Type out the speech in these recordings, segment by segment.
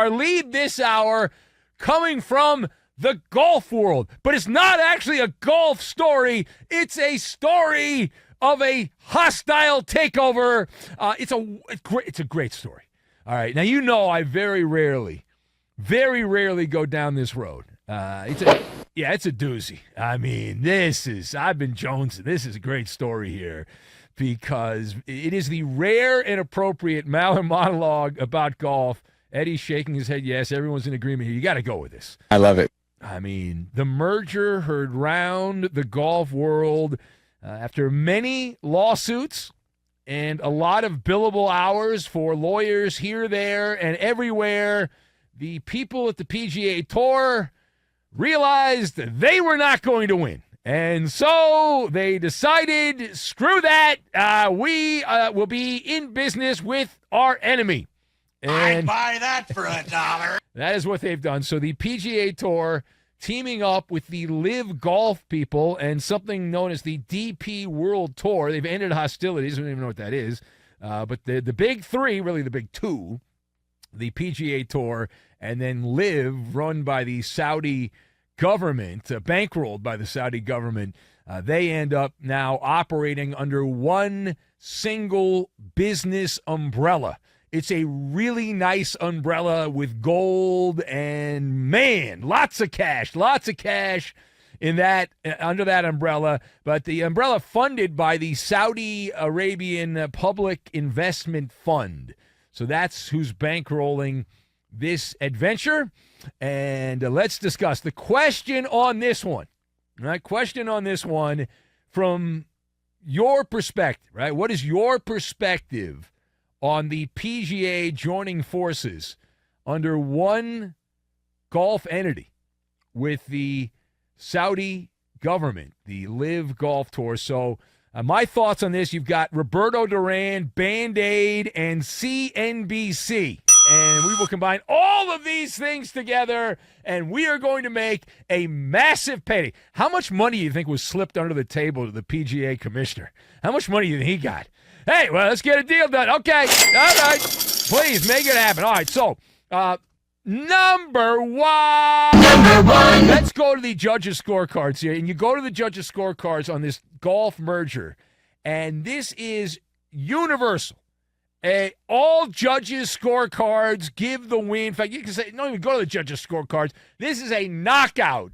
our lead this hour coming from the golf world. But it's not actually a golf story. It's a story of a hostile takeover. It's a great story. All right. Now, you know I very rarely go down this road. It's a doozy. I mean, I've been jonesing. This is a great story here because it is the rare and appropriate Maller monologue about golf. Eddie's shaking his head. Yes, everyone's in agreement here. You got to go with this. I love it. I mean, the merger heard round the golf world after many lawsuits and a lot of billable hours for lawyers here, there, and everywhere. The people at the PGA Tour realized they were not going to win. And so they decided, screw that, we will be in business with our enemy. And I'd buy that for $1. that is what they've done. So the PGA Tour teaming up with the LIV Golf people and something known as the DP World Tour. They've ended hostilities. I don't even know what that is. But the big three, really the big two, the PGA Tour and then LIV, run by the Saudi government, bankrolled by the Saudi government, they end up now operating under one single business umbrella. It's a really nice umbrella with gold and, man, lots of cash in that under that umbrella. But the umbrella funded by the Saudi Arabian Public Investment Fund. So that's who's bankrolling this adventure. And let's discuss the question on this one. All right, question on this one from your perspective, right? What is your perspective on the PGA joining forces under one golf entity with the Saudi government, the LIV Golf Tour? So my thoughts on this, you've got Roberto Duran, Band-Aid, and CNBC. And we will combine all of these things together, and we are going to make a massive payday. How much money do you think was slipped under the table to the PGA commissioner? How much money do you think he got? Hey, well, let's get a deal done. Okay, all right. Please, make it happen. All right, so number one. Let's go to the judges' scorecards here. And you go to the judges' scorecards on this golf merger, and this is universal. All judges' scorecards give the win. In fact, you can say, don't even go to the judges' scorecards. This is a knockout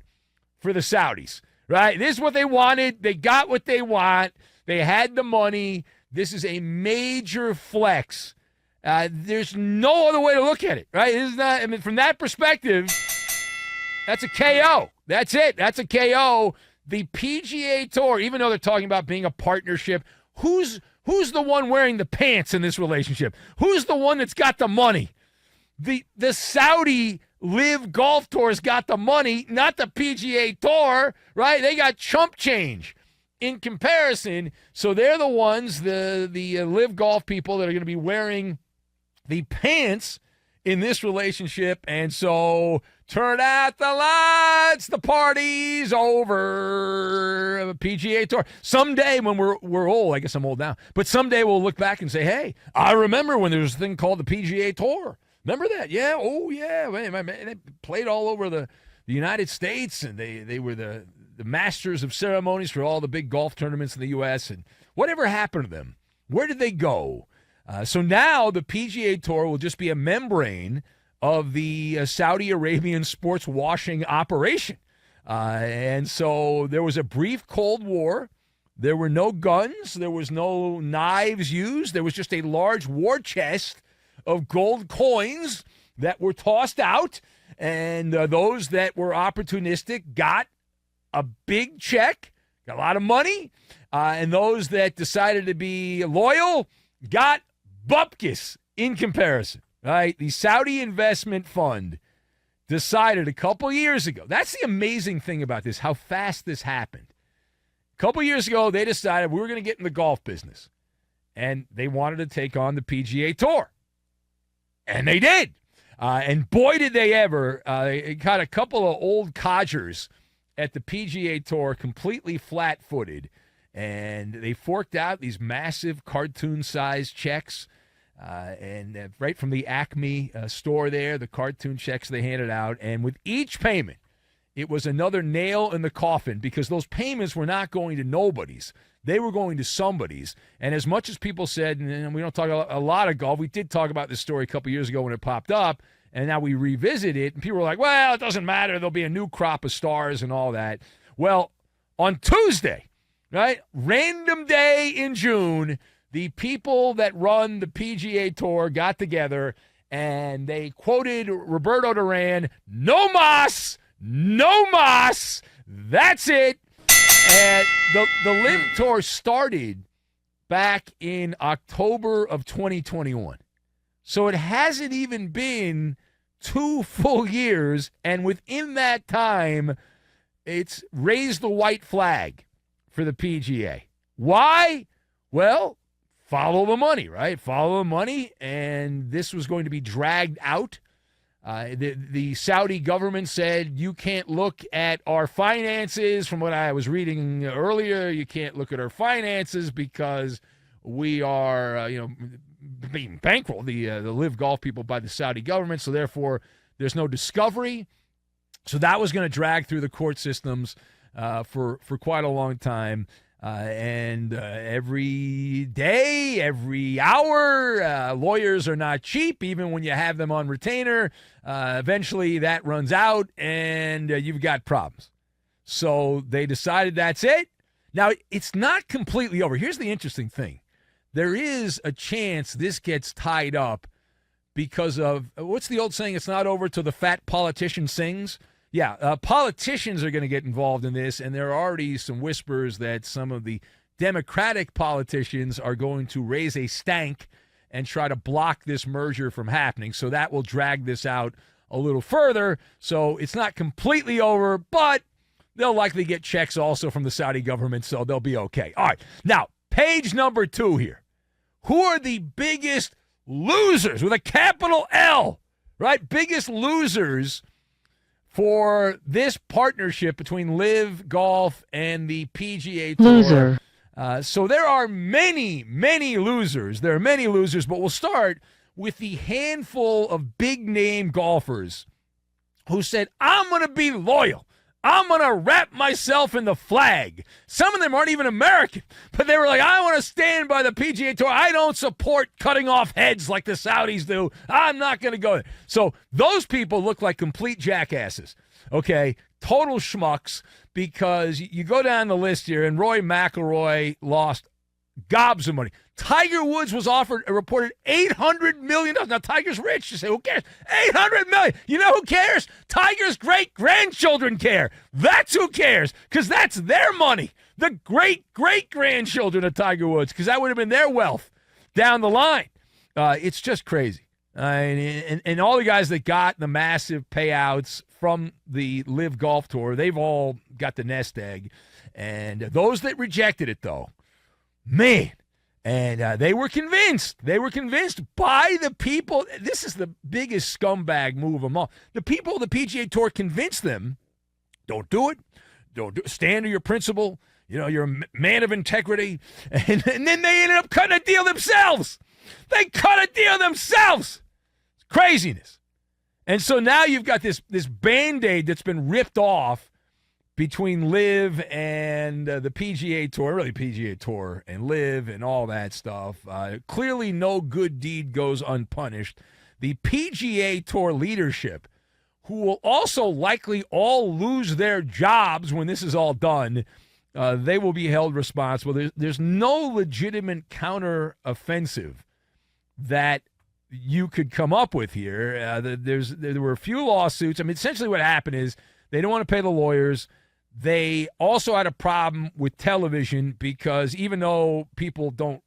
for the Saudis, right? This is what they wanted. They got what they want. They had the money. This is a major flex. There's no other way to look at it, right? This is not, I mean, from that perspective, that's a KO. That's it. That's a KO. The PGA Tour, even though they're talking about being a partnership, who's the one wearing the pants in this relationship? Who's the one that's got the money? The Saudi LIV Golf Tour's got the money, not the PGA Tour, right? They got chump change in comparison. So they're the ones, the LIV Golf people, that are going to be wearing the pants in this relationship. And so turn out the lights, the party's over. PGA Tour. Someday when we're old, I guess I'm old now, but someday we'll look back and say, hey, I remember when there was a thing called the PGA Tour. Remember that? Yeah. Oh, yeah. They played all over the United States, and they were the masters of ceremonies for all the big golf tournaments in the U.S. And whatever happened to them? Where did they go? So now the PGA Tour will just be a membrane of the Saudi Arabian sports washing operation. And so there was a brief Cold War. There were no guns. There was no knives used. There was just a large war chest of gold coins that were tossed out. And those that were opportunistic got a big check, got a lot of money. And those that decided to be loyal got bupkis in comparison. Right? The Saudi Investment Fund decided a couple years ago. That's the amazing thing about this, how fast this happened. A couple years ago, they decided we were going to get in the golf business. And they wanted to take on the PGA Tour. And they did. And boy, did they ever. They got a couple of old codgers at the PGA Tour completely flat-footed. And they forked out these massive cartoon-sized checks. and right from the Acme store there, the cartoon checks they handed out. And with each payment, it was another nail in the coffin because those payments were not going to nobody's. They were going to somebody's. And as much as people said, and we don't talk a lot of golf, we did talk about this story a couple years ago when it popped up, and now we revisit it, and people were like, well, it doesn't matter. There'll be a new crop of stars and all that. Well, on Tuesday, right, random day in June, the people that run the PGA Tour got together, and they quoted Roberto Duran, no mas, that's it. And the LIV Tour started back in October of 2021. So it hasn't even been 2 full years, and within that time, it's raised the white flag for the PGA. Why? Well, follow the money, right? Follow the money, and this was going to be dragged out. The Saudi government said, you can't look at our finances. From what I was reading earlier, you can't look at our finances because we are, being bankrolled, the LIV Golf people, by the Saudi government. So therefore, there's no discovery. So that was going to drag through the court systems for quite a long time. And every day, every hour, lawyers are not cheap, even when you have them on retainer. Eventually, that runs out, and you've got problems. So they decided that's it. Now, it's not completely over. Here's the interesting thing. There is a chance this gets tied up because of, what's the old saying? It's not over till the fat politician sings. Yeah, politicians are going to get involved in this, and there are already some whispers that some of the Democratic politicians are going to raise a stank and try to block this merger from happening. So that will drag this out a little further. So it's not completely over, but they'll likely get checks also from the Saudi government, so they'll be okay. All right, now, page number 2 here. Who are the biggest losers with a capital L, right? Biggest losers for this partnership between LIV Golf and the PGA Tour. Loser. So there are many, many losers. There are many losers, but we'll start with the handful of big-name golfers who said, I'm going to be loyal. I'm going to wrap myself in the flag. Some of them aren't even American, but they were like, I want to stand by the PGA Tour. I don't support cutting off heads like the Saudis do. I'm not going to go there. So those people look like complete jackasses, okay? Total schmucks, because you go down the list here, and Rory McIlroy lost gobs of money. Tiger Woods was offered a reported $800 million. Now, Tiger's rich. You say, who cares? $800 million. You know who cares? Tiger's great-grandchildren care. That's who cares, because that's their money. The great-great-grandchildren of Tiger Woods, because that would have been their wealth down the line. It's just crazy. And all the guys that got the massive payouts from the LIV Golf Tour, they've all got the nest egg. And those that rejected it, though, man, and they were convinced. They were convinced by the people. This is the biggest scumbag move of them all. The people of the PGA Tour convinced them, don't do it. Don't do it. Stand to your principle. You're a man of integrity. And then they ended up cutting a deal themselves. They cut a deal themselves. It's craziness. And so now you've got this Band-Aid that's been ripped off between LIV and the PGA Tour, really PGA Tour and LIV and all that stuff. Clearly no good deed goes unpunished. The PGA Tour leadership, who will also likely all lose their jobs when this is all done, they will be held responsible. There's no legitimate counter-offensive that you could come up with here. There were a few lawsuits. I mean, essentially what happened is they don't want to pay the lawyers. They also had a problem with television because even though people don't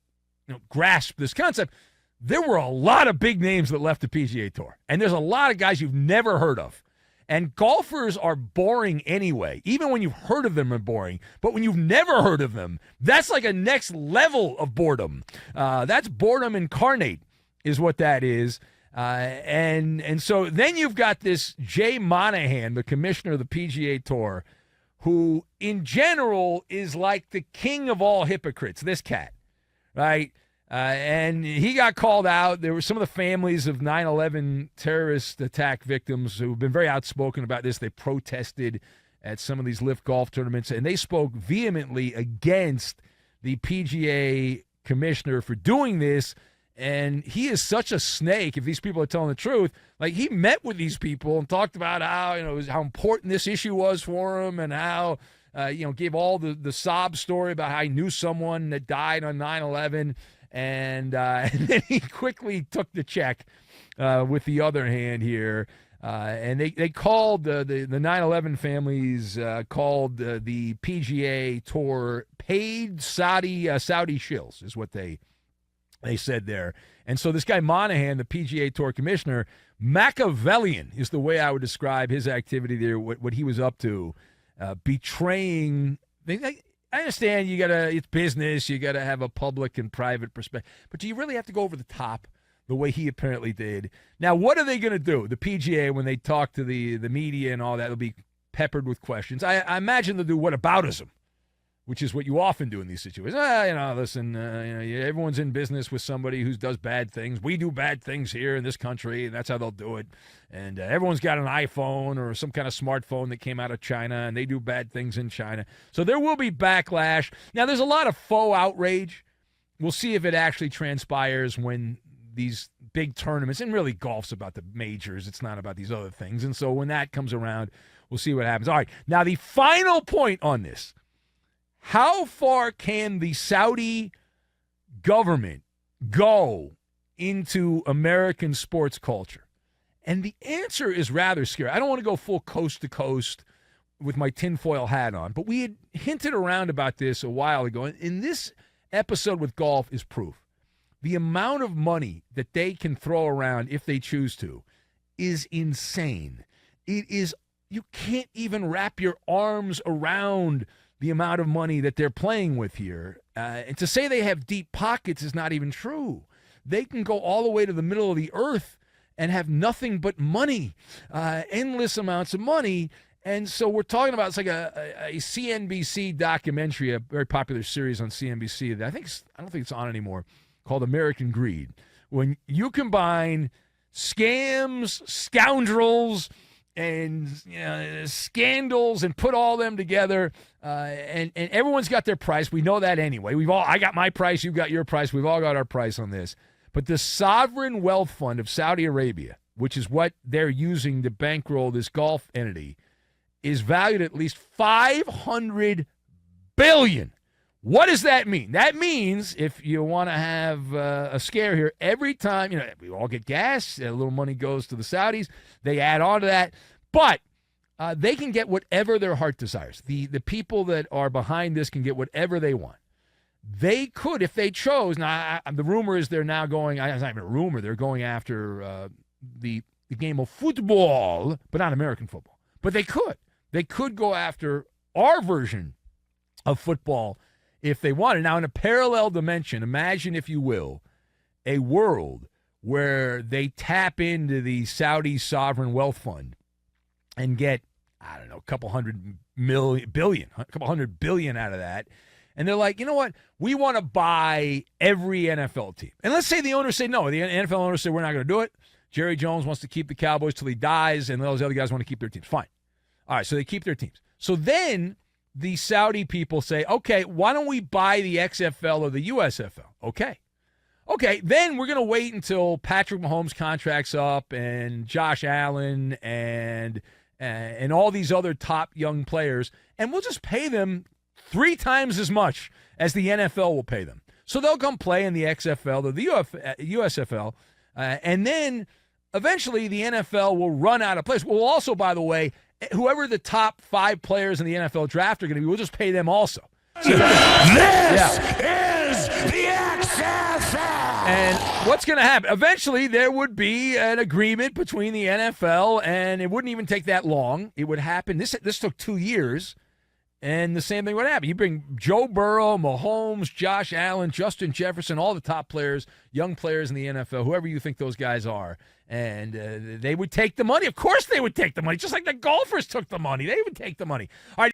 grasp this concept, there were a lot of big names that left the PGA Tour. And there's a lot of guys you've never heard of. And golfers are boring anyway. Even when you've heard of them, are boring. But when you've never heard of them, that's like a next level of boredom. That's boredom incarnate is what that is. And so then you've got this Jay Monahan, the commissioner of the PGA Tour, who in general is like the king of all hypocrites, this cat, right? And he got called out. There were some of the families of 9/11 terrorist attack victims who have been very outspoken about this. They protested at some of these LIV Golf tournaments, and they spoke vehemently against the PGA commissioner for doing this. And he is such a snake, if these people are telling the truth. Like, he met with these people and talked about how important this issue was for him, and how gave all the sob story about how he knew someone that died on 9/11. And then he quickly took the check with the other hand here. And they called the 9/11 families called the PGA Tour paid Saudi shills, is what they said there. And so this guy Monahan, the PGA Tour commissioner, Machiavellian is the way I would describe his activity there, what he was up to, betraying. I understand it's business, you gotta have a public and private perspective, but do you really have to go over the top the way he apparently did? Now, what are they going to do? The PGA, when they talk to the media and all that, will be peppered with questions. I imagine they'll do whataboutism, which is what you often do in these situations. Listen, everyone's in business with somebody who does bad things. We do bad things here in this country, and that's how they'll do it. And everyone's got an iPhone or some kind of smartphone that came out of China, and they do bad things in China. So there will be backlash. Now, there's a lot of faux outrage. We'll see if it actually transpires when these big tournaments, and really golf's about the majors. It's not about these other things. And so when that comes around, we'll see what happens. All right, now the final point on this. How far can the Saudi government go into American sports culture? And the answer is rather scary. I don't want to go full coast to coast with my tinfoil hat on, but we had hinted around about this a while ago. And this episode with golf is proof. The amount of money that they can throw around if they choose to is insane. It is, you can't even wrap your arms around the amount of money that they're playing with here. And to say they have deep pockets is not even true. They can go all the way to the middle of the earth and have nothing but money, endless amounts of money. And so we're talking about, it's like a CNBC documentary, a very popular series on CNBC that I don't think it's on anymore, called American Greed. When you combine scams, scoundrels, and scandals and put all them together, and everyone's got their price. We know that anyway. I got my price, you've got your price, we've all got our price on this. But the sovereign wealth fund of Saudi Arabia, which is what they're using to bankroll this golf entity, is valued at least $500 billion. What does that mean? That means, if you want to have a scare here, every time, we all get gas, a little money goes to the Saudis, they add on to that, but they can get whatever their heart desires. The people that are behind this can get whatever they want. They could, if they chose. Now, the rumor is they're now going, it's not even a rumor, they're going after the game of football, but not American football. But they could. They could go after our version of football if they wanted. Now, in a parallel dimension, imagine, if you will, a world where they tap into the Saudi sovereign wealth fund and get, a couple hundred billion out of that. And they're like, you know what? We want to buy every NFL team. And let's say the owners say no. The NFL owners say, we're not going to do it. Jerry Jones wants to keep the Cowboys till he dies, and those other guys want to keep their teams. Fine. All right, so they keep their teams. So then the Saudi people say, okay, why don't we buy the XFL or the USFL? Okay, then we're going to wait until Patrick Mahomes' contract's up, and Josh Allen and all these other top young players, and we'll just pay them 3 times as much as the NFL will pay them. So they'll come play in the XFL or the USFL, and then eventually the NFL will run out of players. We'll also, by the way, whoever the top 5 players in the NFL draft are going to be, we'll just pay them also. So, is the XFL. And what's going to happen? Eventually, there would be an agreement between the NFL, and it wouldn't even take that long. It would happen. This took 2 years, and the same thing would happen. You bring Joe Burrow, Mahomes, Josh Allen, Justin Jefferson, all the top players, young players in the NFL, whoever you think those guys are, and they would take the money. Of course they would take the money, just like the golfers took the money. They would take the money. All right.